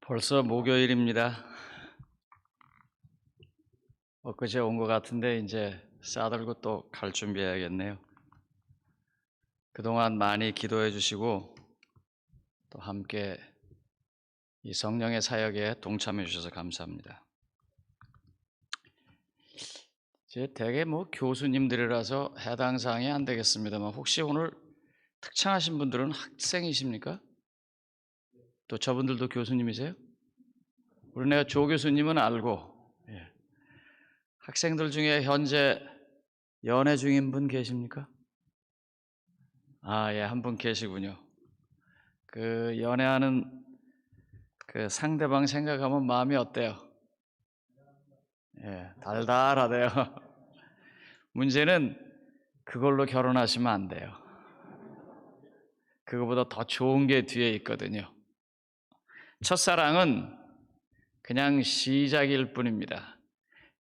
벌써 목요일입니다. 엊그제 온 것 같은데 이제 싸들고 또 갈 준비해야겠네요. 그동안 많이 기도해 주시고 또 함께 이 성령의 사역에 동참해 주셔서 감사합니다. 제 대개 교수님들이라서 해당 사항이 안 되겠습니다만 혹시 오늘 특창하신 분들은 학생이십니까? 또 저분들도 교수님이세요? 우리 내가 조 교수님은 알고 학생들 중에 현재 연애 중인 분 계십니까? 예, 한 분 계시군요. 그 연애하는 그 상대방 생각하면 마음이 어때요? 예, 달달하대요. 문제는 그걸로 결혼하시면 안 돼요. 그거보다 더 좋은 게 뒤에 있거든요. 첫사랑은 그냥 시작일 뿐입니다.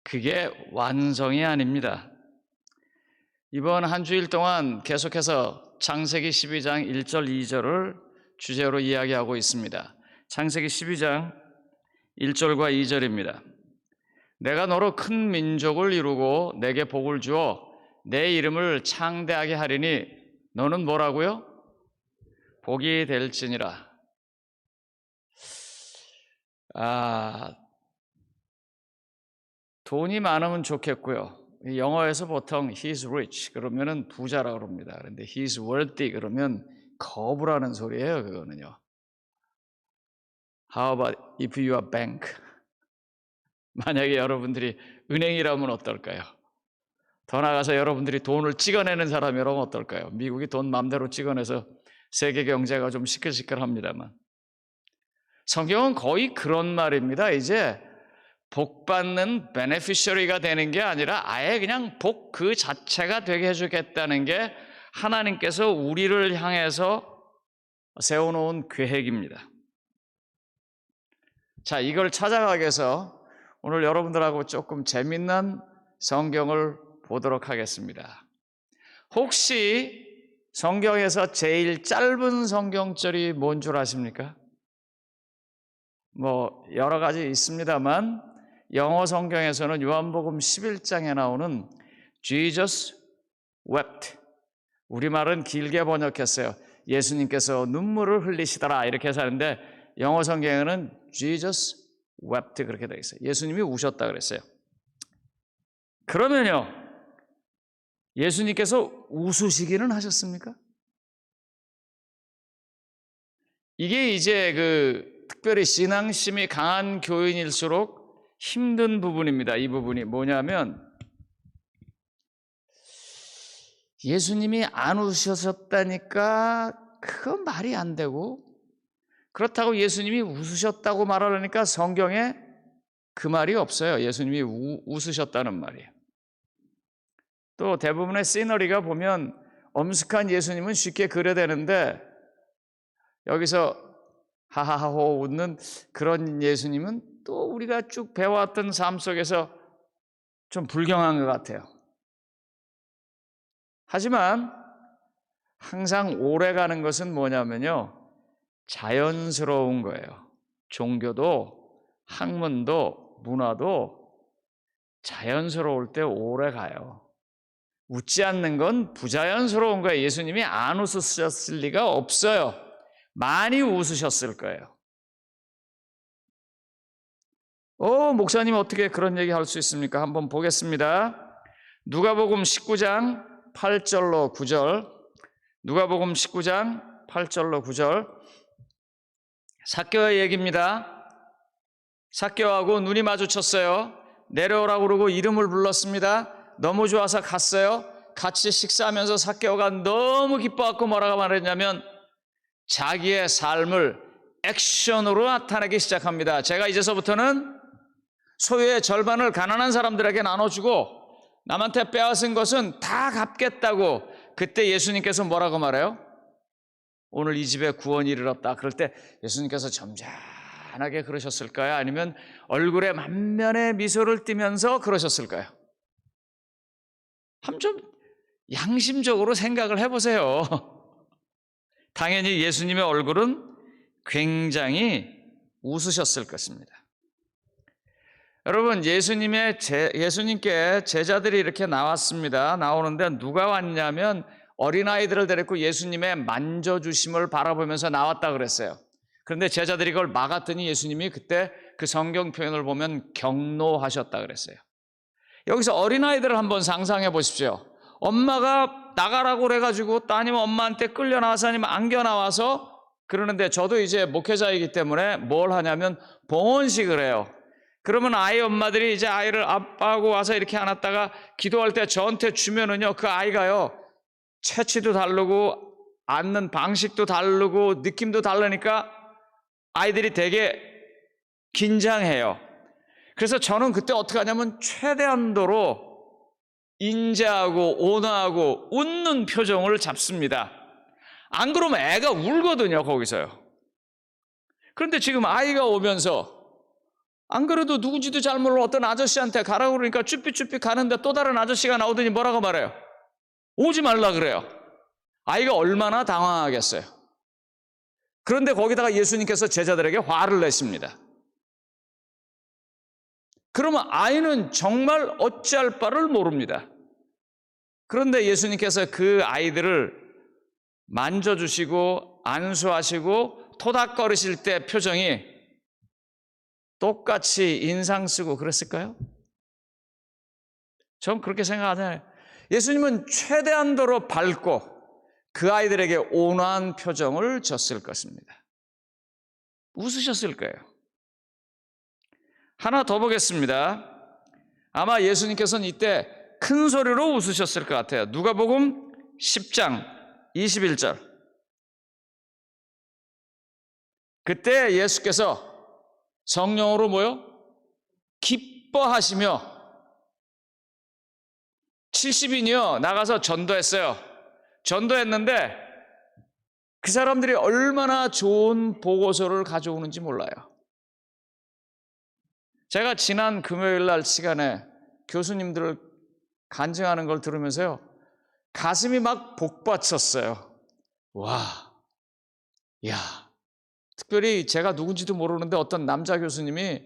그게 완성이 아닙니다. 이번 한 주일 동안 계속해서 창세기 12장 1절 2절을 주제로 이야기하고 있습니다. 창세기 12장 1절과 2절입니다. 내가 너로 큰 민족을 이루고 내게 복을 주어 내 이름을 창대하게 하리니 너는 뭐라고요? 복이 될지니라. 돈이 많으면 좋겠고요. 영어에서 보통 he's rich 그러면은 부자라고 그럽니다. 그런데 he's wealthy 그러면 거부라는 소리예요. 그거는요. How about if you are bank? 만약에 여러분들이 은행이라면 어떨까요? 더 나아가서 여러분들이 돈을 찍어내는 사람이라면 어떨까요? 미국이 돈 마음대로 찍어내서 세계 경제가 좀 시끌시끌합니다만 성경은 거의 그런 말입니다. 이제 복 받는 베네피셔리가 되는 게 아니라 아예 그냥 복 그 자체가 되게 해주겠다는 게 하나님께서 우리를 향해서 세워놓은 계획입니다. 자, 이걸 찾아가기 위해서 오늘 여러분들하고 조금 재밌는 성경을 보도록 하겠습니다. 혹시 성경에서 제일 짧은 성경절이 뭔 줄 아십니까? 여러 가지 있습니다만 영어 성경에서는 요한복음 11장에 나오는 Jesus wept. 우리말은 길게 번역했어요. 예수님께서 눈물을 흘리시더라 이렇게 해서 하는데 영어 성경에는 Jesus wept 그렇게 되어 있어요. 예수님이 우셨다 그랬어요. 그러면요, 예수님께서 웃으시기는 하셨습니까? 이게 이제 특별히 신앙심이 강한 교인일수록 힘든 부분입니다. 이 부분이 뭐냐면 예수님이 안 웃으셨다니까 그건 말이 안 되고 그렇다고 예수님이 웃으셨다고 말하려니까 성경에 그 말이 없어요. 예수님이 웃으셨다는 말이에요. 또 대부분의 시너리가 보면 엄숙한 예수님은 쉽게 그려대는데 여기서 하하하호 웃는 그런 예수님은 또 우리가 쭉 배워왔던 삶 속에서 좀 불경한 것 같아요. 하지만 항상 오래가는 것은 뭐냐면요, 자연스러운 거예요. 종교도 학문도 문화도 자연스러울 때 오래 가요. 웃지 않는 건 부자연스러운 거예요. 예수님이 안 웃으셨을 리가 없어요. 많이 웃으셨을 거예요. 목사님 어떻게 그런 얘기 할 수 있습니까? 한번 보겠습니다. 누가복음 19장 8절로 9절. 누가복음 19장 8절로 9절. 삭개오의 얘기입니다. 삭개오하고 눈이 마주쳤어요. 내려오라고 그러고 이름을 불렀습니다. 너무 좋아서 갔어요. 같이 식사하면서 삭개오가 너무 기뻐갖고 뭐라고 말했냐면 자기의 삶을 액션으로 나타내기 시작합니다. 제가 이제서부터는 소유의 절반을 가난한 사람들에게 나눠주고 남한테 빼앗은 것은 다 갚겠다고. 그때 예수님께서 뭐라고 말해요? 오늘 이 집에 구원이 이르렀다. 그럴 때 예수님께서 점잖하게 그러셨을까요? 아니면 얼굴에 만면의 미소를 띠면서 그러셨을까요? 한번 좀 양심적으로 생각을 해보세요. 당연히 예수님의 얼굴은 굉장히 웃으셨을 것입니다. 여러분, 예수님께 제자들이 이렇게 나왔습니다. 나오는데 누가 왔냐면 어린아이들을 데리고 예수님의 만져주심을 바라보면서 나왔다 그랬어요. 그런데 제자들이 그걸 막았더니 예수님이 그때 그 성경 표현을 보면 경노하셨다 그랬어요. 여기서 어린아이들을 한번 상상해 보십시오. 엄마가 나가라고 그래가지고 아니면 엄마한테 끌려 나와서 아니면 안겨 나와서 그러는데, 저도 이제 목회자이기 때문에 뭘 하냐면 봉헌식을 해요. 그러면 아이 엄마들이 이제 아이를 아빠하고 와서 이렇게 안았다가 기도할 때 저한테 주면은요, 그 아이가요, 체취도 다르고 앉는 방식도 다르고 느낌도 다르니까 아이들이 되게 긴장해요. 그래서 저는 그때 어떻게 하냐면 최대한도로 인자하고 온화하고 웃는 표정을 잡습니다. 안 그러면 애가 울거든요, 거기서요. 그런데 지금 아이가 오면서 안 그래도 누군지도 잘 모르는 어떤 아저씨한테 가라고 그러니까 쭈삐쭈삐 가는데 또 다른 아저씨가 나오더니 뭐라고 말해요? 오지 말라 그래요. 아이가 얼마나 당황하겠어요. 그런데 거기다가 예수님께서 제자들에게 화를 내십니다. 그러면 아이는 정말 어찌할 바를 모릅니다. 그런데 예수님께서 그 아이들을 만져주시고 안수하시고 토닥거리실 때 표정이 똑같이 인상 쓰고 그랬을까요? 전 그렇게 생각하잖아요. 예수님은 최대한도로 밝고 그 아이들에게 온화한 표정을 졌을 것입니다. 웃으셨을 거예요. 하나 더 보겠습니다. 아마 예수님께서는 이때 큰 소리로 웃으셨을 것 같아요. 누가복음 10장 21절. 그때 예수께서 성령으로 뭐요? 기뻐하시며 70인이요 나가서 전도했어요. 전도했는데 그 사람들이 얼마나 좋은 보고서를 가져오는지 몰라요. 제가 지난 금요일 날 시간에 교수님들을 간증하는 걸 들으면서요, 가슴이 막 복받쳤어요. 와, 야, 특별히 제가 누군지도 모르는데 어떤 남자 교수님이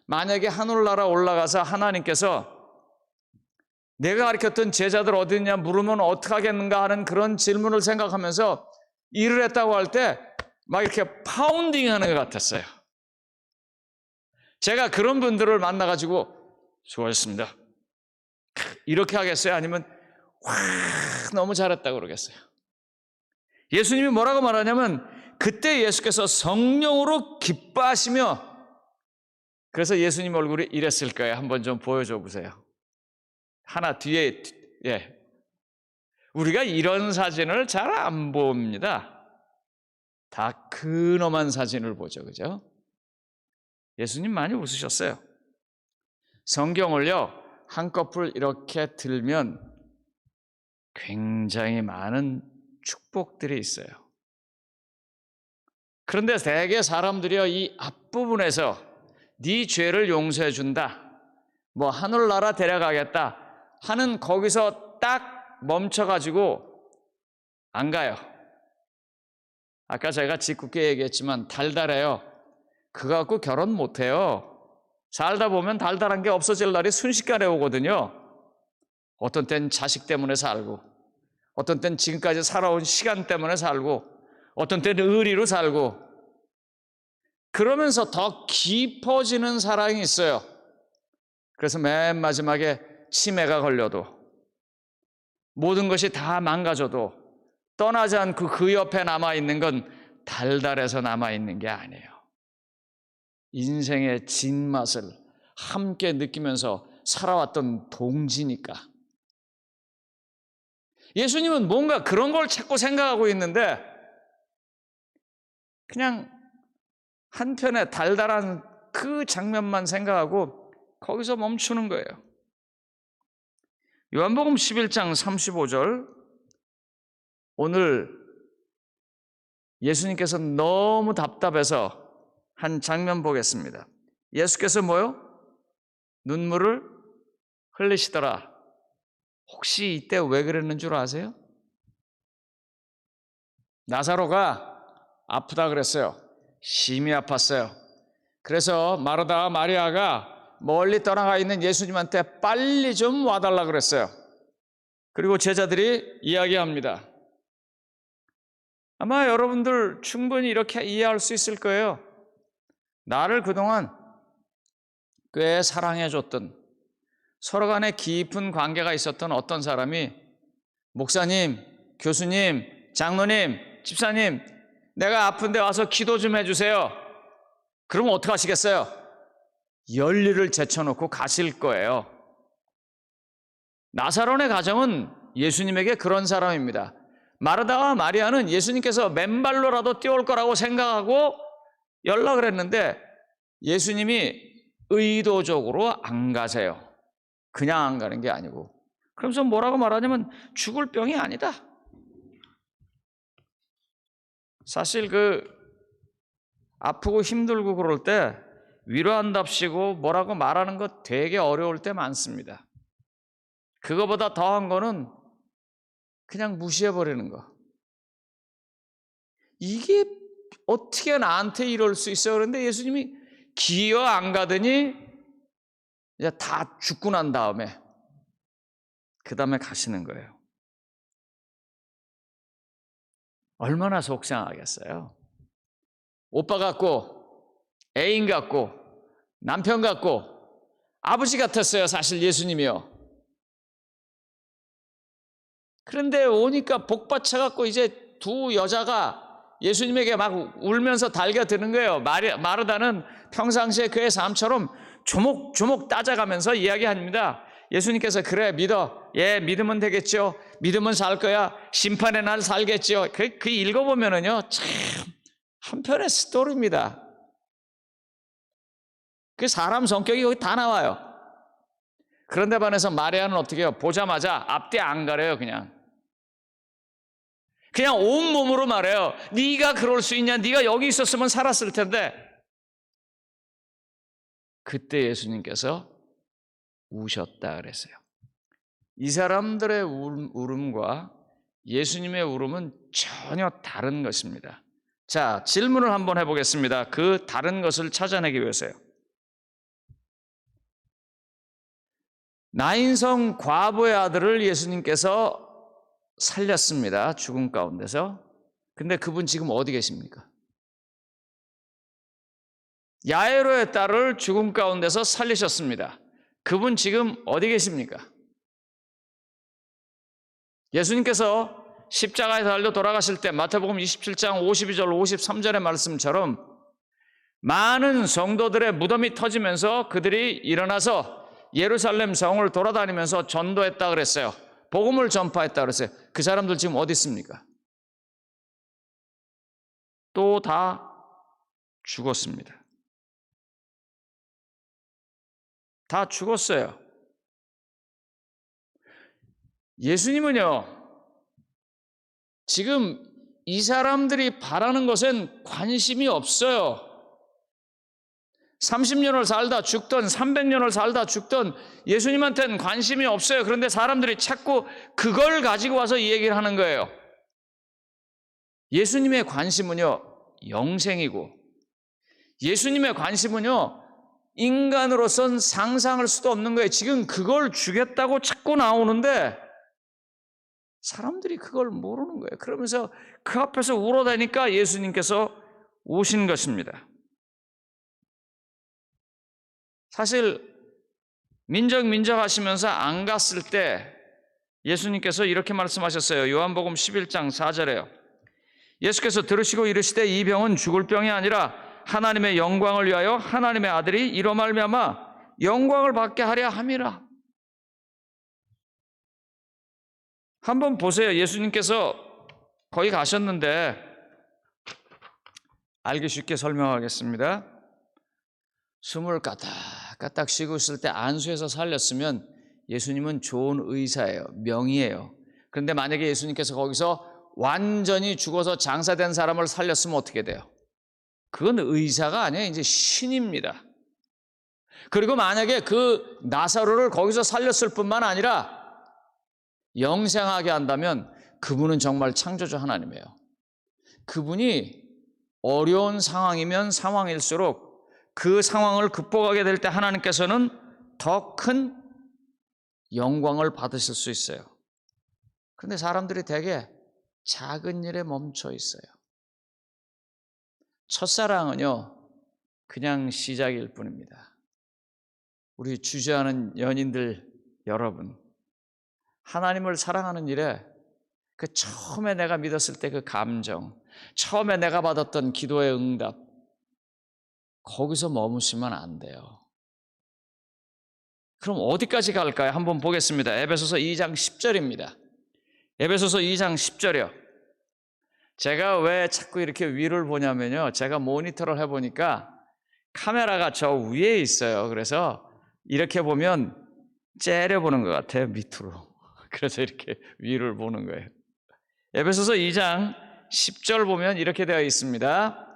만약에 하늘나라 올라가서 하나님께서 내가 가르쳤던 제자들 어디 있냐 물으면 어떡하겠는가 하는 그런 질문을 생각하면서 일을 했다고 할 때 막 이렇게 파운딩 하는 것 같았어요. 제가 그런 분들을 만나가지고 수고하셨습니다 이렇게 하겠어요? 아니면 와 너무 잘했다고 그러겠어요? 예수님이 뭐라고 말하냐면 그때 예수께서 성령으로 기뻐하시며, 그래서 예수님 얼굴이 이랬을 거예요. 한번 좀 보여줘 보세요. 하나 뒤에, 예. 우리가 이런 사진을 잘 안 봅니다. 다 근엄한 사진을 보죠. 그죠? 예수님 많이 웃으셨어요. 성경을요, 한꺼풀 이렇게 들면 굉장히 많은 축복들이 있어요. 그런데 대개 사람들이요, 이 앞부분에서 네 죄를 용서해 준다, 뭐 하늘나라 데려가겠다 하는 거기서 딱 멈춰가지고 안 가요. 아까 제가 짓궂게 얘기했지만 달달해요. 그거 갖고 결혼 못해요. 살다 보면 달달한 게 없어질 날이 순식간에 오거든요. 어떤 땐 자식 때문에 살고, 어떤 땐 지금까지 살아온 시간 때문에 살고, 어떤 때는 의리로 살고, 그러면서 더 깊어지는 사랑이 있어요. 그래서 맨 마지막에 치매가 걸려도, 모든 것이 다 망가져도 떠나지 않고 그 옆에 남아있는 건 달달해서 남아있는 게 아니에요. 인생의 진맛을 함께 느끼면서 살아왔던 동지니까. 예수님은 뭔가 그런 걸 자꾸 생각하고 있는데 그냥 한편에 달달한 그 장면만 생각하고 거기서 멈추는 거예요. 요한복음 11장 35절, 오늘 예수님께서 너무 답답해서 한 장면 보겠습니다. 예수께서 뭐요? 눈물을 흘리시더라. 혹시 이때 왜 그랬는 줄 아세요? 나사로가 아프다 그랬어요. 심히 아팠어요. 그래서 마르다와 마리아가 멀리 떠나가 있는 예수님한테 빨리 좀 와달라 그랬어요. 그리고 제자들이 이야기합니다. 아마 여러분들 충분히 이렇게 이해할 수 있을 거예요. 나를 그동안 꽤 사랑해줬던, 서로 간에 깊은 관계가 있었던 어떤 사람이 목사님, 교수님, 장로님, 집사님, 내가 아픈데 와서 기도 좀 해주세요. 그러면 어떡하시겠어요? 열일을 제쳐놓고 가실 거예요. 나사론의 가정은 예수님에게 그런 사람입니다. 마르다와 마리아는 예수님께서 맨발로라도 뛰어올 거라고 생각하고 연락을 했는데 예수님이 의도적으로 안 가세요. 그냥 안 가는 게 아니고. 그러면서 뭐라고 말하냐면 죽을 병이 아니다. 사실 아프고 힘들고 그럴 때 위로한답시고 뭐라고 말하는 거 되게 어려울 때 많습니다. 그거보다 더한 거는 그냥 무시해버리는 거. 이게 어떻게 나한테 이럴 수 있어요? 그런데 예수님이 기어 안 가더니 이제 다 죽고 난 다음에 그 다음에 가시는 거예요. 얼마나 속상하겠어요. 오빠 같고 애인 같고 남편 같고 아버지 같았어요. 사실 예수님이요. 그런데 오니까 복받쳐갖고 이제 두 여자가 예수님에게 막 울면서 달겨드는 거예요. 마르다는 평상시에 그의 삶처럼 조목조목 따져가면서 이야기합니다. 예수님께서 그래 믿어. 예, 믿으면 되겠죠. 믿으면 살 거야. 심판의 날 살겠죠. 그 읽어보면은요, 참 한편의 스토리입니다. 그 사람 성격이 거기 다 나와요. 그런데 반해서 마리아는 어떻게 해요? 보자마자 앞뒤 안 가려요. 그냥 온몸으로 말해요. 네가 그럴 수 있냐? 네가 여기 있었으면 살았을 텐데. 그때 예수님께서 우셨다 그랬어요. 이 사람들의 울음과 예수님의 울음은 전혀 다른 것입니다. 자, 질문을 한번 해보겠습니다. 그 다른 것을 찾아내기 위해서요. 나인성 과부의 아들을 예수님께서 살렸습니다. 죽음 가운데서. 근데 그분 지금 어디 계십니까? 야이로의 딸을 죽음 가운데서 살리셨습니다. 그분 지금 어디 계십니까? 예수님께서 십자가에 달려 돌아가실 때 마태복음 27장 52절 53절의 말씀처럼 많은 성도들의 무덤이 터지면서 그들이 일어나서 예루살렘 성을 돌아다니면서 전도했다 그랬어요. 복음을 전파했다 그랬어요. 그 사람들 지금 어디 있습니까? 또 다 죽었습니다. 다 죽었어요. 예수님은요, 지금 이 사람들이 바라는 것엔 관심이 없어요. 30년을 살다 죽던 300년을 살다 죽던 예수님한테는 관심이 없어요. 그런데 사람들이 자꾸 그걸 가지고 와서 이 얘기를 하는 거예요. 예수님의 관심은요, 영생이고 예수님의 관심은요, 인간으로선 상상할 수도 없는 거예요. 지금 그걸 주겠다고 자꾸 나오는데 사람들이 그걸 모르는 거예요. 그러면서 그 앞에서 울어대니까 예수님께서 오신 것입니다. 사실 민정 하시면서 안 갔을 때 예수님께서 이렇게 말씀하셨어요. 요한복음 11장 4절에요. 예수께서 들으시고 이르시되 이 병은 죽을 병이 아니라 하나님의 영광을 위하여 하나님의 아들이 이로 말미암아 영광을 받게 하려 함이라. 한번 보세요. 예수님께서 거기 가셨는데 알기 쉽게 설명하겠습니다. 숨을 까딱까딱 쉬고 있을 때 안수해서 살렸으면 예수님은 좋은 의사예요. 명의예요. 그런데 만약에 예수님께서 거기서 완전히 죽어서 장사된 사람을 살렸으면 어떻게 돼요? 그건 의사가 아니에요. 이제 신입니다. 그리고 만약에 그 나사로를 거기서 살렸을 뿐만 아니라 영생하게 한다면 그분은 정말 창조주 하나님이에요. 그분이 어려운 상황이면 상황일수록 그 상황을 극복하게 될 때 하나님께서는 더 큰 영광을 받으실 수 있어요. 그런데 사람들이 대개 작은 일에 멈춰 있어요. 첫사랑은요, 그냥 시작일 뿐입니다. 우리 주저하는 연인들 여러분, 하나님을 사랑하는 일에 그 처음에 내가 믿었을 때 그 감정, 처음에 내가 받았던 기도의 응답, 거기서 머무시면 안 돼요. 그럼 어디까지 갈까요? 한번 보겠습니다. 에베소서 2장 10절입니다. 에베소서 2장 10절이요. 제가 왜 자꾸 이렇게 위를 보냐면요, 제가 모니터를 해보니까 카메라가 저 위에 있어요. 그래서 이렇게 보면 째려보는 것 같아요, 밑으로. 그래서 이렇게 위를 보는 거예요. 에베소서 2장 10절 보면 이렇게 되어 있습니다.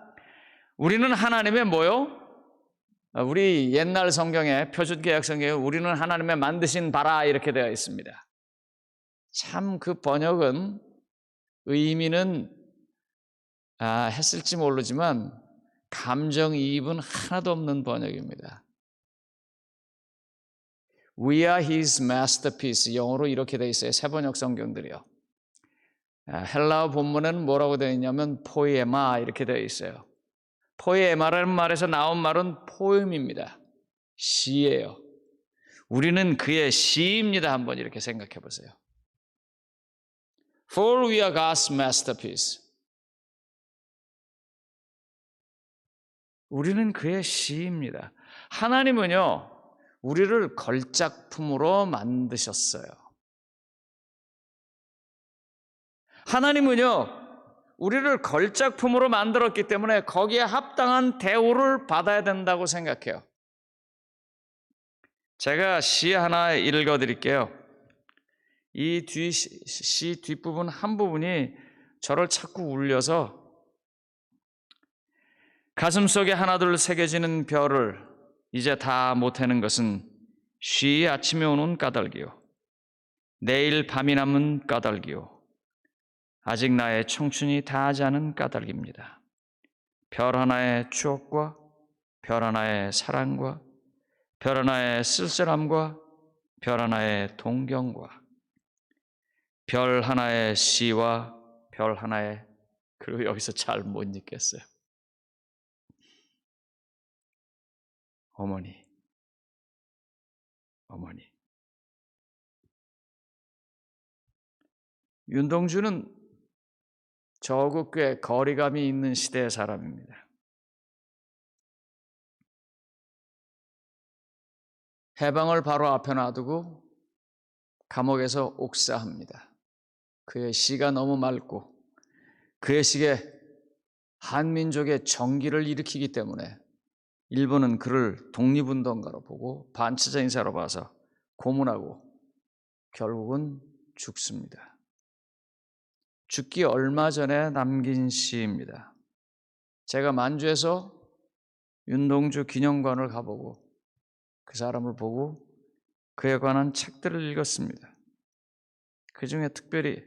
우리는 하나님의 뭐요? 우리 옛날 성경에, 표준개혁 성경에 우리는 하나님의 만드신 바라 이렇게 되어 있습니다. 참 그 번역은 의미는 했을지 모르지만 감정이입은 하나도 없는 번역입니다. We are his masterpiece. 영어로 이렇게 되어 있어요. 새번역 성경들이요. 헬라어 본문은 뭐라고 되어 있냐면 포에마 이렇게 되어 있어요. 포에마라는 말에서 나온 말은 포엠입니다. 시예요. 우리는 그의 시입니다. 한번 이렇게 생각해 보세요. For we are God's masterpiece. 우리는 그의 시입니다. 하나님은요, 우리를 걸작품으로 만드셨어요. 하나님은요, 우리를 걸작품으로 만들었기 때문에 거기에 합당한 대우를 받아야 된다고 생각해요. 제가 시 하나 읽어드릴게요. 이 시 뒷부분 한 부분이 저를 자꾸 울려서 가슴속에 하나둘 새겨지는 별을 이제 다 못하는 것은 쉬 아침에 오는 까닭이요 내일 밤이 남은 까닭이요 아직 나의 청춘이 다하지 않은 까닭입니다. 별 하나의 추억과 별 하나의 사랑과 별 하나의 쓸쓸함과 별 하나의 동경과 별 하나의 시와 별 하나의, 그리고 여기서 잘 못 읽겠어요. 어머니. 윤동주는 저국 꽤 거리감이 있는 시대의 사람입니다. 해방을 바로 앞에 놔두고 감옥에서 옥사합니다. 그의 시가 너무 맑고 그의 시에 한민족의 정기를 일으키기 때문에 일본은 그를 독립운동가로 보고 반치자 인사로 봐서 고문하고 결국은 죽습니다. 죽기 얼마 전에 남긴 시입니다. 제가 만주에서 윤동주 기념관을 가보고 그 사람을 보고 그에 관한 책들을 읽었습니다. 그 중에 특별히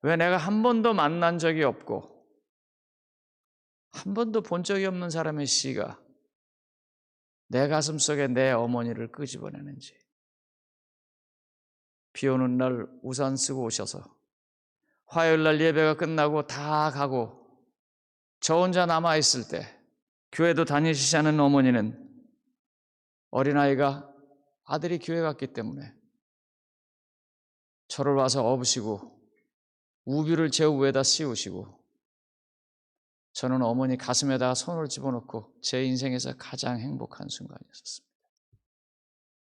왜 내가 한 번도 만난 적이 없고 한 번도 본 적이 없는 사람의 시가 내 가슴 속에 내 어머니를 끄집어내는지, 비 오는 날 우산 쓰고 오셔서 화요일 날 예배가 끝나고 다 가고 저 혼자 남아있을 때 교회도 다니시지 않은 어머니는 어린아이가 아들이 교회 갔기 때문에 저를 와서 업으시고 우비를 제 위에다 씌우시고 저는 어머니 가슴에다가 손을 집어넣고 제 인생에서 가장 행복한 순간이었습니다.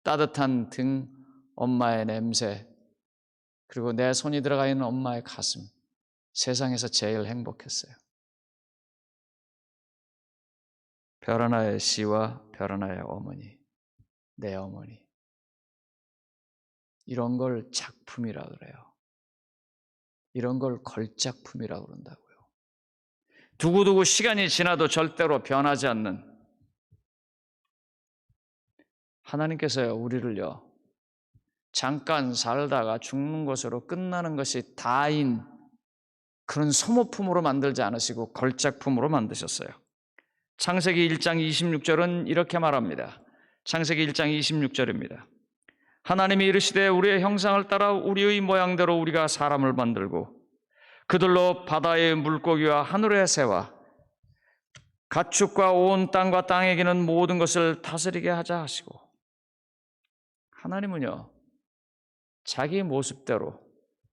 따뜻한 등, 엄마의 냄새, 그리고 내 손이 들어가 있는 엄마의 가슴, 세상에서 제일 행복했어요. 별 하나의 시와 별 하나의 어머니, 내 어머니, 이런 걸 작품이라 그래요. 이런 걸 걸작품이라고 그런다고요. 두고두고 시간이 지나도 절대로 변하지 않는 하나님께서요, 우리를요, 잠깐 살다가 죽는 것으로 끝나는 것이 다인 그런 소모품으로 만들지 않으시고 걸작품으로 만드셨어요. 창세기 1장 26절은 이렇게 말합니다. 창세기 1장 26절입니다. 하나님이 이르시되 우리의 형상을 따라 우리의 모양대로 우리가 사람을 만들고 그들로 바다의 물고기와 하늘의 새와 가축과 온 땅과 땅에 기는 모든 것을 다스리게 하자 하시고, 하나님은요 자기의 모습대로,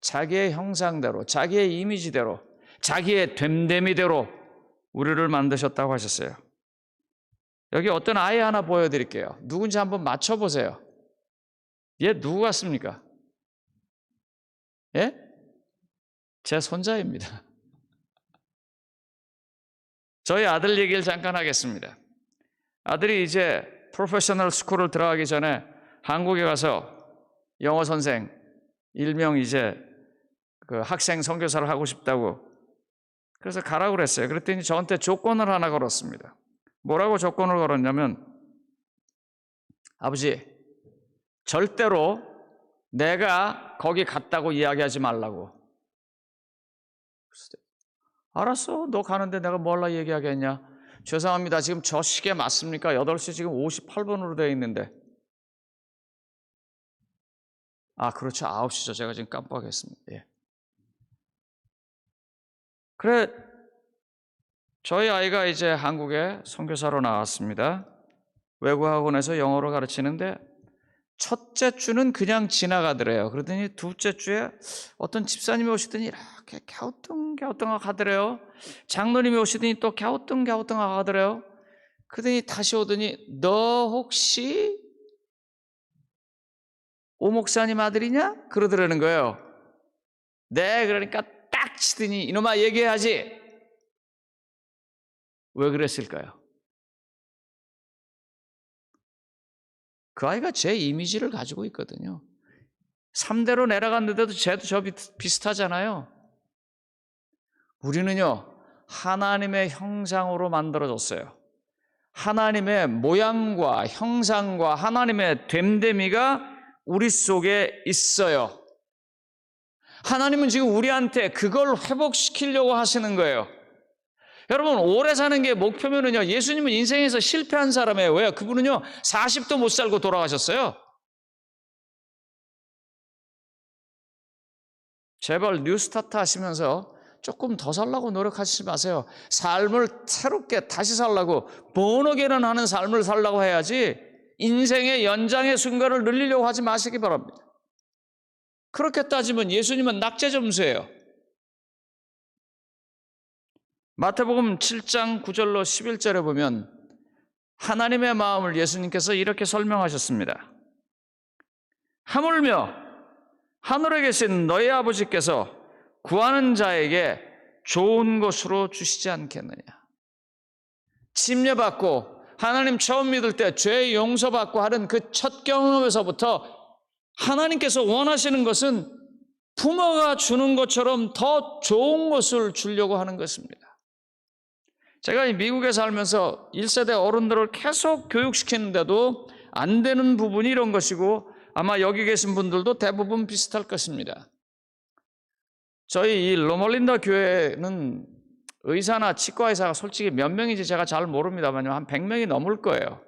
자기의 형상대로, 자기의 이미지대로, 자기의 됨됨이대로 우리를 만드셨다고 하셨어요. 여기 어떤 아이 하나 보여드릴게요. 누군지 한번 맞춰보세요. 얘 누구 같습니까? 예? 제 손자입니다. 저희 아들 얘기를 잠깐 하겠습니다. 아들이 이제 프로페셔널 스쿨을 들어가기 전에 한국에 가서 영어 선생, 일명 이제 그 학생 선교사를 하고 싶다고, 그래서 가라고 그랬어요. 그랬더니 저한테 조건을 하나 걸었습니다. 뭐라고 조건을 걸었냐면, 아버지, 절대로 내가 거기 갔다고 이야기하지 말라고. 알았어, 너 가는데 내가 뭘라 얘기하겠냐. 죄송합니다, 지금 저 시계 맞습니까? 8시 지금 58분으로 되어 있는데. 아, 그렇죠, 9시죠. 제가 지금 깜빡했습니다. 예. 그래, 저희 아이가 이제 한국에 선교사로 나왔습니다. 외국학원에서 영어를 가르치는데 첫째 주는 그냥 지나가더래요. 그러더니 둘째 주에 어떤 집사님이 오시더니 이렇게 갸우뚱갸우뚱하고 가더래요. 장로님이 오시더니 또 갸우뚱갸우뚱하고 가더래요. 그러더니 다시 오더니 너 혹시 오 목사님 아들이냐? 그러더라는 거예요. 네, 그러니까 딱 치더니 이놈아 얘기해야지. 왜 그랬을까요? 그 아이가 제 이미지를 가지고 있거든요. 3대로 내려갔는데도 쟤도 저 비슷하잖아요. 우리는요 하나님의 형상으로 만들어졌어요. 하나님의 모양과 형상과 하나님의 됨됨이가 우리 속에 있어요. 하나님은 지금 우리한테 그걸 회복시키려고 하시는 거예요. 여러분, 오래 사는 게 목표면은요, 예수님은 인생에서 실패한 사람이에요. 왜요? 그분은요 40도 못 살고 돌아가셨어요. 제발 뉴스타트 하시면서 조금 더 살라고 노력하시지 마세요. 삶을 새롭게 다시 살라고, 번어게는 하는 삶을 살라고 해야지 인생의 연장의 순간을 늘리려고 하지 마시기 바랍니다. 그렇게 따지면 예수님은 낙제 점수예요. 마태복음 7장 9절로 11절에 보면 하나님의 마음을 예수님께서 이렇게 설명하셨습니다. 하물며 하늘에 계신 너희 아버지께서 구하는 자에게 좋은 것으로 주시지 않겠느냐. 침례받고 하나님 처음 믿을 때 죄 용서받고 하는 그 첫 경험에서부터 하나님께서 원하시는 것은 부모가 주는 것처럼 더 좋은 것을 주려고 하는 것입니다. 제가 미국에 살면서 1세대 어른들을 계속 교육시키는데도 안 되는 부분이 이런 것이고, 아마 여기 계신 분들도 대부분 비슷할 것입니다. 저희 이 로멀린다 교회는 의사나 치과의사가 솔직히 몇 명인지 제가 잘 모릅니다만 한 100명이 넘을 거예요.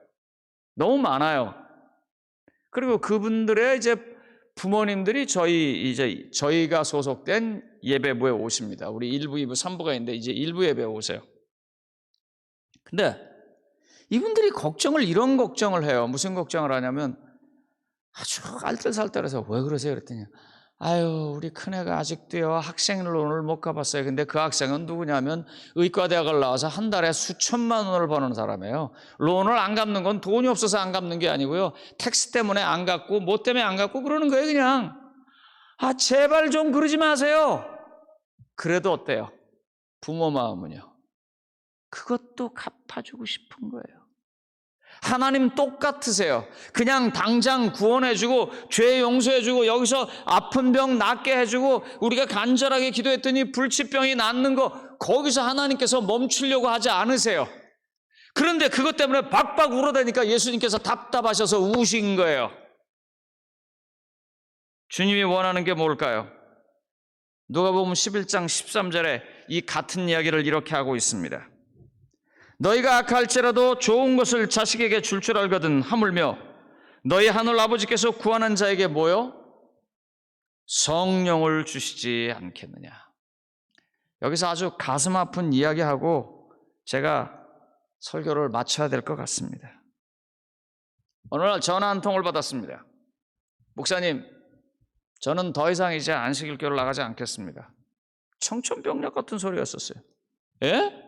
너무 많아요. 그리고 그분들의 이제 부모님들이 저희가 소속된 예배부에 오십니다. 우리 1부, 2부, 3부가 있는데 이제 1부 예배에 오세요. 근데 이분들이 이런 걱정을 해요. 무슨 걱정을 하냐면 아주 알뜰살뜰해서 왜 그러세요? 그랬더니 아유, 우리 큰애가 아직도요 학생론을 못 가봤어요. 근데 그 학생은 누구냐면 의과대학을 나와서 한 달에 수천만 원을 버는 사람이에요. 론을 안 갚는 건 돈이 없어서 안 갚는 게 아니고요, 텍스 때문에 안 갚고 뭐 때문에 안 갚고 그러는 거예요. 그냥 아, 제발 좀 그러지 마세요. 그래도 어때요? 부모 마음은요, 그것도 갚아주고 싶은 거예요. 하나님 똑같으세요. 그냥 당장 구원해주고 죄 용서해주고 여기서 아픈 병 낫게 해주고 우리가 간절하게 기도했더니 불치병이 낫는 거, 거기서 하나님께서 멈추려고 하지 않으세요. 그런데 그것 때문에 박박 울어대니까 예수님께서 답답하셔서 우신 거예요. 주님이 원하는 게 뭘까요? 누가복음 11장 13절에 이 같은 이야기를 이렇게 하고 있습니다. 너희가 악할지라도 좋은 것을 자식에게 줄 알거든 하물며 너희 하늘 아버지께서 구하는 자에게 뭐요? 성령을 주시지 않겠느냐. 여기서 아주 가슴 아픈 이야기하고 제가 설교를 마쳐야 될 것 같습니다. 어느 날 전화 한 통을 받았습니다. 목사님, 저는 더 이상 이제 안식일교를 나가지 않겠습니다. 청천벽력 같은 소리였었어요. 예?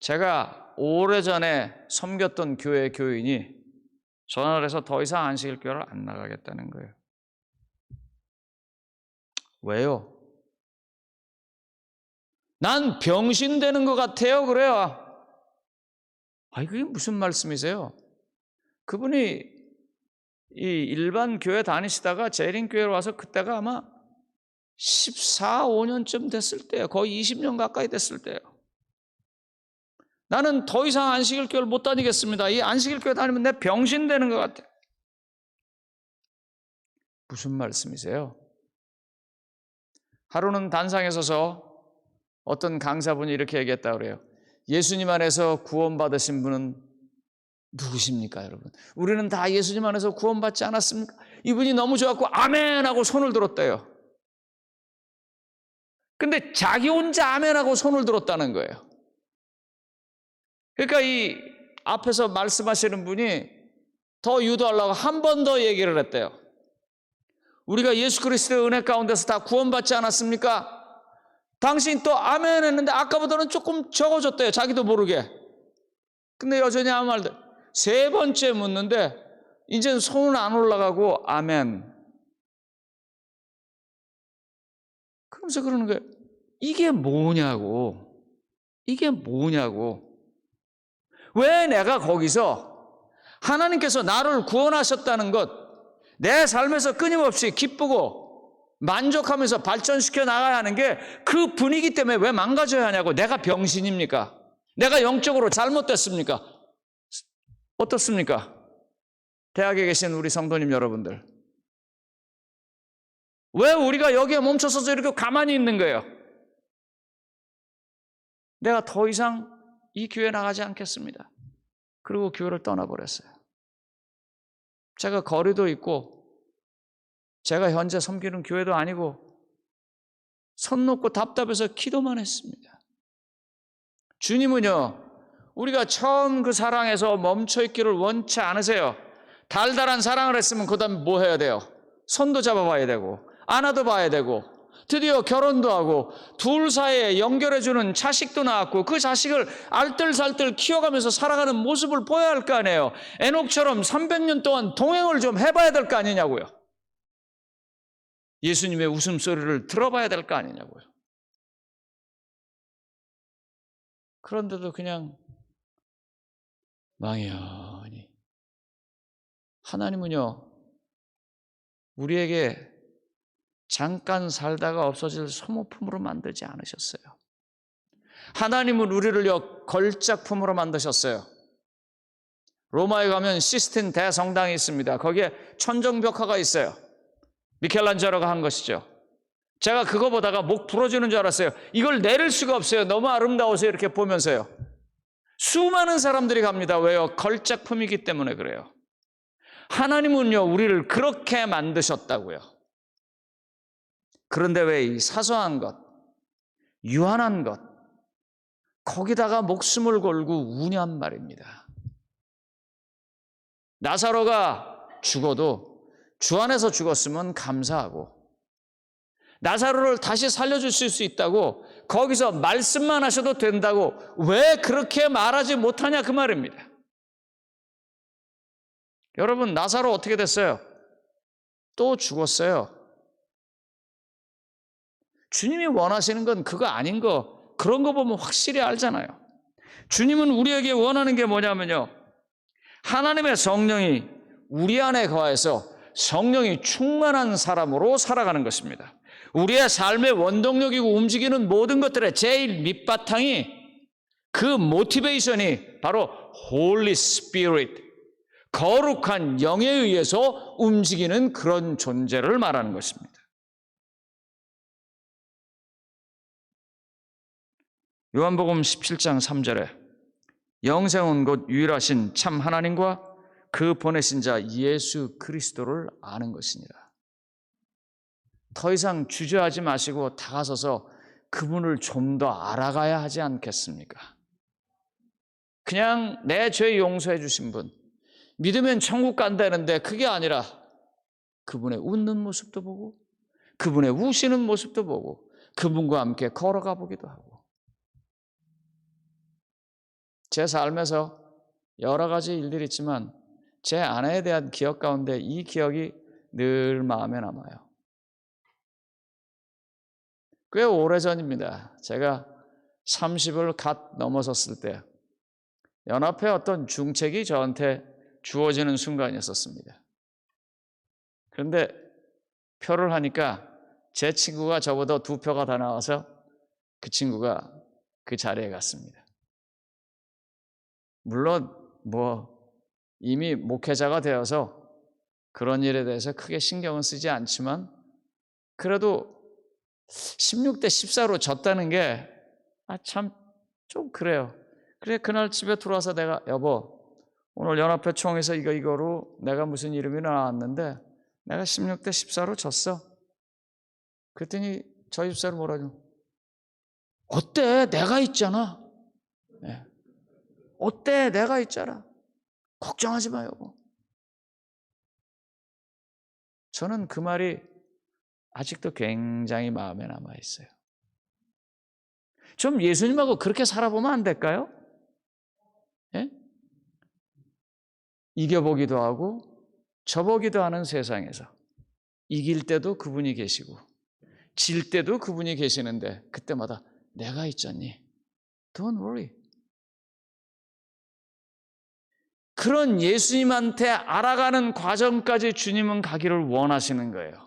제가 오래전에 섬겼던 교회 교인이 전화를 해서 더 이상 안식일교를 안 나가겠다는 거예요. 왜요? 난 병신되는 것 같아요. 그래요. 그게 무슨 말씀이세요? 그분이 이 일반 교회 다니시다가 재림교회로 와서 그때가 아마 14, 15년쯤 됐을 때예요. 거의 20년 가까이 됐을 때예요. 나는 더 이상 안식일교회를 못 다니겠습니다. 이 안식일교회 다니면 내 병신되는 것 같아요. 무슨 말씀이세요? 하루는 단상에 서서 어떤 강사분이 이렇게 얘기했다고 그래요. 예수님 안에서 구원받으신 분은 누구십니까, 여러분? 우리는 다 예수님 안에서 구원받지 않았습니까? 이분이 너무 좋았고 아멘 하고 손을 들었대요. 근데 자기 혼자 아멘 하고 손을 들었다는 거예요. 그러니까 이 앞에서 말씀하시는 분이 더 유도하려고 한 번 더 얘기를 했대요. 우리가 예수 그리스도의 은혜 가운데서 다 구원받지 않았습니까? 당신 또 아멘 했는데 아까보다는 조금 적어졌대요. 자기도 모르게. 근데 여전히 아무 말도. 세 번째 묻는데 이제는 손은 안 올라가고 아멘. 그러면서 그러는 거예요. 이게 뭐냐고. 이게 뭐냐고. 왜 내가 거기서 하나님께서 나를 구원하셨다는 것, 내 삶에서 끊임없이 기쁘고 만족하면서 발전시켜 나가야 하는 게 그 분위기 때문에 왜 망가져야 하냐고. 내가 병신입니까? 내가 영적으로 잘못됐습니까? 어떻습니까? 대학에 계신 우리 성도님 여러분들, 왜 우리가 여기에 멈춰서서 이렇게 가만히 있는 거예요? 내가 더 이상 이 교회 나가지 않겠습니다. 그리고 교회를 떠나버렸어요. 제가 거리도 있고 제가 현재 섬기는 교회도 아니고 선 놓고 답답해서 기도만 했습니다. 주님은요, 우리가 처음 그 사랑에서 멈춰있기를 원치 않으세요. 달달한 사랑을 했으면 그 다음에 뭐 해야 돼요? 손도 잡아봐야 되고 안아도 봐야 되고 드디어 결혼도 하고 둘 사이에 연결해주는 자식도 낳았고 그 자식을 알뜰살뜰 키워가면서 살아가는 모습을 보여야 할 거 아니에요. 에녹처럼 300년 동안 동행을 좀 해봐야 될 거 아니냐고요. 예수님의 웃음소리를 들어봐야 될 거 아니냐고요. 그런데도 그냥 망연히. 하나님은요, 우리에게 잠깐 살다가 없어질 소모품으로 만들지 않으셨어요. 하나님은 우리를요, 걸작품으로 만드셨어요. 로마에 가면 시스틴 대성당이 있습니다. 거기에 천정벽화가 있어요. 미켈란젤로가 한 것이죠. 제가 그거 보다가 목 부러지는 줄 알았어요. 이걸 내릴 수가 없어요. 너무 아름다워서 이렇게 보면서요. 수많은 사람들이 갑니다. 왜요? 걸작품이기 때문에 그래요. 하나님은요, 우리를 그렇게 만드셨다고요. 그런데 왜 이 사소한 것, 유한한 것, 거기다가 목숨을 걸고 우냔 말입니다. 나사로가 죽어도 주 안에서 죽었으면 감사하고 나사로를 다시 살려주실 수 있다고 거기서 말씀만 하셔도 된다고 왜 그렇게 말하지 못하냐 그 말입니다. 여러분, 나사로 어떻게 됐어요? 또 죽었어요. 주님이 원하시는 건 그거 아닌 거, 그런 거 보면 확실히 알잖아요. 주님은 우리에게 원하는 게 뭐냐면요, 하나님의 성령이 우리 안에 거해서 성령이 충만한 사람으로 살아가는 것입니다. 우리의 삶의 원동력이고 움직이는 모든 것들의 제일 밑바탕이, 그 모티베이션이 바로 Holy Spirit, 거룩한 영에 의해서 움직이는 그런 존재를 말하는 것입니다. 요한복음 17장 3절에 영생은 곧 유일하신 참 하나님과 그 보내신 자 예수 그리스도를 아는 것이니라. 더 이상 주저하지 마시고 다가서서 그분을 좀 더 알아가야 하지 않겠습니까? 그냥 내 죄 용서해 주신 분, 믿으면 천국 간다는데 그게 아니라 그분의 웃는 모습도 보고 그분의 우시는 모습도 보고 그분과 함께 걸어가 보기도 하고. 제 삶에서 여러 가지 일들이 있지만 제 아내에 대한 기억 가운데 이 기억이 늘 마음에 남아요. 꽤 오래전입니다. 제가 30을 갓 넘어섰을 때 연합회 어떤 중책이 저한테 주어지는 순간이었었습니다. 그런데 표를 하니까 제 친구가 저보다 2표가 더 나와서 그 친구가 그 자리에 갔습니다. 물론 이미 목회자가 되어서 그런 일에 대해서 크게 신경은 쓰지 않지만 그래도 16대 14로 졌다는 게 참 좀 그래요. 그래 그날 집에 들어와서 내가 여보 오늘 연합회 총회에서 이거로 내가 무슨 이름이 나왔는데 내가 16대 14로 졌어. 그랬더니 저희 집사람 뭐라죠? 어때? 내가 있잖아. 네. 어때? 내가 있잖아. 걱정하지 마요. 저는 그 말이 아직도 굉장히 마음에 남아 있어요. 좀 예수님하고 그렇게 살아보면 안 될까요? 예? 이겨보기도 하고 져보기도 하는 세상에서 이길 때도 그분이 계시고 질 때도 그분이 계시는데 그때마다 내가 있잖니. Don't worry. 그런 예수님한테 알아가는 과정까지 주님은 가기를 원하시는 거예요.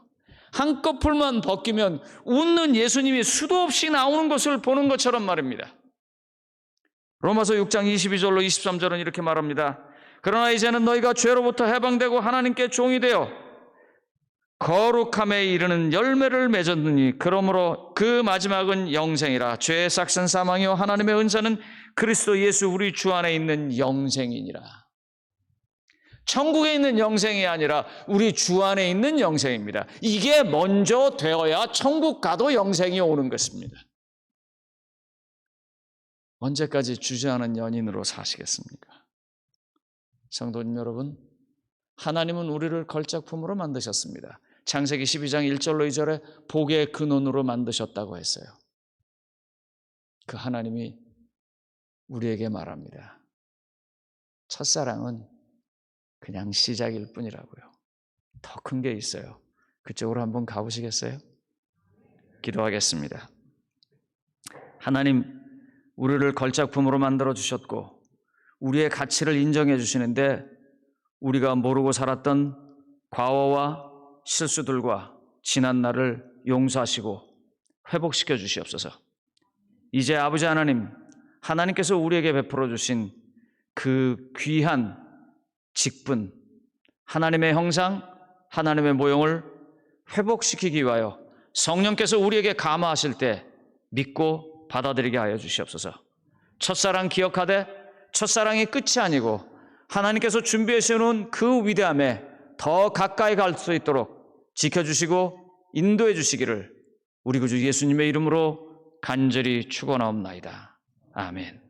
한꺼풀만 벗기면 웃는 예수님이 수도 없이 나오는 것을 보는 것처럼 말입니다. 로마서 6장 22절로 23절은 이렇게 말합니다. 그러나 이제는 너희가 죄로부터 해방되고 하나님께 종이 되어 거룩함에 이르는 열매를 맺었느니 그러므로 그 마지막은 영생이라. 죄의 삭은 사망이요 하나님의 은사는 그리스도 예수 우리 주 안에 있는 영생이니라. 천국에 있는 영생이 아니라 우리 주 안에 있는 영생입니다. 이게 먼저 되어야 천국 가도 영생이 오는 것입니다. 언제까지 주저하는 연인으로 사시겠습니까? 성도님 여러분, 하나님은 우리를 걸작품으로 만드셨습니다. 창세기 12장 1절로 2절에 복의 근원으로 만드셨다고 했어요. 그 하나님이 우리에게 말합니다. 첫사랑은 그냥 시작일 뿐이라고요. 더 큰 게 있어요. 그쪽으로 한번 가보시겠어요? 기도하겠습니다. 하나님, 우리를 걸작품으로 만들어 주셨고 우리의 가치를 인정해 주시는데 우리가 모르고 살았던 과오와 실수들과 지난 날을 용서하시고 회복시켜 주시옵소서. 이제 아버지 하나님, 하나님께서 우리에게 베풀어 주신 그 귀한 직분, 하나님의 형상, 하나님의 모형을 회복시키기 위하여 성령께서 우리에게 감화하실 때 믿고 받아들이게 하여 주시옵소서. 첫사랑 기억하되 첫사랑이 끝이 아니고 하나님께서 준비해 세워놓은 그 위대함에 더 가까이 갈 수 있도록 지켜주시고 인도해 주시기를 우리 구주 예수님의 이름으로 간절히 축원하옵나이다. 아멘.